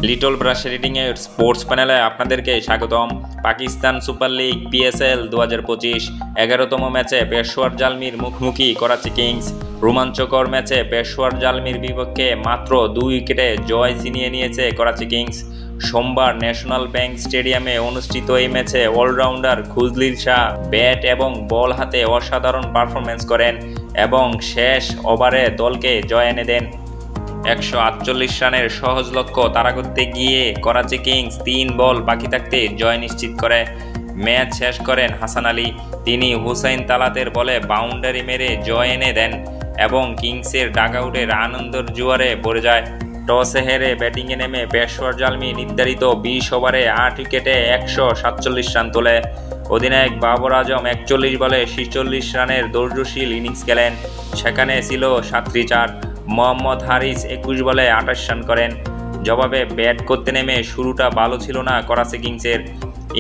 Little brush reading এর sports প্যানেলে আপনাদেরকে স্বাগতম। পাকিস্তান সুপার লিগ PSL 2025 11তম ম্যাচে পেশোয়ার জালমির মুখোমুখি করাচি কিংস। রোমাঞ্চকর ম্যাচে পেশোয়ার জালমির বিপক্ষে মাত্র 2 উইকেটে জয় ছিনিয়ে নিয়েছে করাচি কিংস। সোমবার ন্যাশনাল ব্যাংক স্টেডিয়ামে অনুষ্ঠিত এই ম্যাচে অলরাউন্ডার খুজদিল শাহ ব্যাট এবং বল হাতে অসাধারণ পারফরম্যান্স করেন এবং শেষ ওভারে দলকে জয় এনে দেন। 148 রানের সহজ লক্ষ্য তাড়া করতে গিয়ে করাচি কিংস 3 বল বাকি থাকতে জয় নিশ্চিত করে। ম্যাচ শেষ করেন হাসান আলী। তিনি হুসাইন তালাতের বলে বাউন্ডারি মেরে জয় এনে দেন এবং কিংসের ডাগআউটের আনন্দের জোয়ারে ভরে যায়। টসে হেরে ব্যাটিংয়ে নেমে পেশোয়ার জালমি নির্ধারিত 20 ওভারে 8 উইকেটে 147 রান তোলে। অধিনায়ক বাবর আজম 41 বলে 46 রানের ধৈর্যশীল ইনিংস খেলেন। সেখানে ছিল 7-4। মোহাম্মদ হারিস 21 বলে 28 রান করেন। জবাবে ব্যাট করতে নেমে শুরুটা ভালো ছিল না করাচি কিংসের।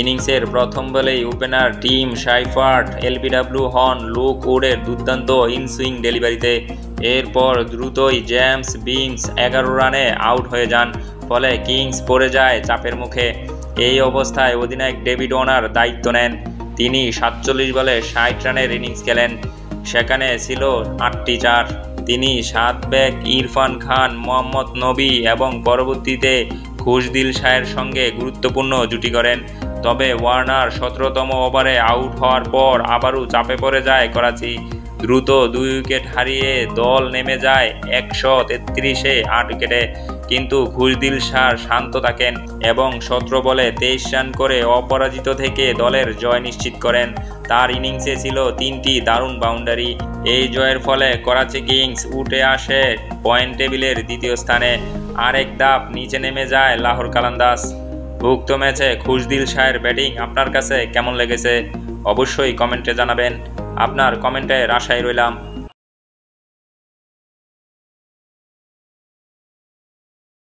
ইনিংসের প্রথম বলেই ওপেনার টিম সাইফার্ট LBW হন লুক উডের দুর্দান্ত ইনসুইং ডেলিভারিতে। এরপর দ্রুতই জেমস বিংস 11 রানে আউট হয়ে যান, ফলে কিংস পড়ে যায় চাপের মুখে। এই অবস্থায় অধিনায়ক ডেভিড ওয়ার্নার দায়িত্ব নেন। তিনি 47 বলে 60 রানের ইনিংস খেলেন। সেখানে ছিল 8-4। তিনি 7 ব্যাক ইরফান খান, মোহাম্মদ নবী এবং পরবর্তীতে খুশদিল শাহের সঙ্গে গুরুত্বপূর্ণ জুটি করেন। তবে ওয়ার্নার 17তম ওভারে আউট হওয়ার পর আবারও চাপে পড়ে যায় করাচি। দ্রুত 2 উইকেট হারিয়ে দল নেমে যায় 133-এ 8 উইকেটে। কিন্তু খুশদিল শাহ শান্ত থাকেন এবং 17 বলে 23 রান করে অপরাজিত থেকে দলের জয় নিশ্চিত করেন। তার ইনিংসে ছিল 3টি দারুণ বাউন্ডারি। এই জয়ের ফলে করাচি কিংস উঠে আসে পয়েন্ট টেবিলের 2য় স্থানে। আরেক ধাপ নিচে নেমে যায় লাহোর কালান্দার্স। উক্ত ম্যাচে খুশদিল শাহের ব্যাটিং আপনার কাছে কেমন লেগেছে অবশ্যই কমেন্টে জানাবেন। আপনার কমেন্টের আশায় রইলাম।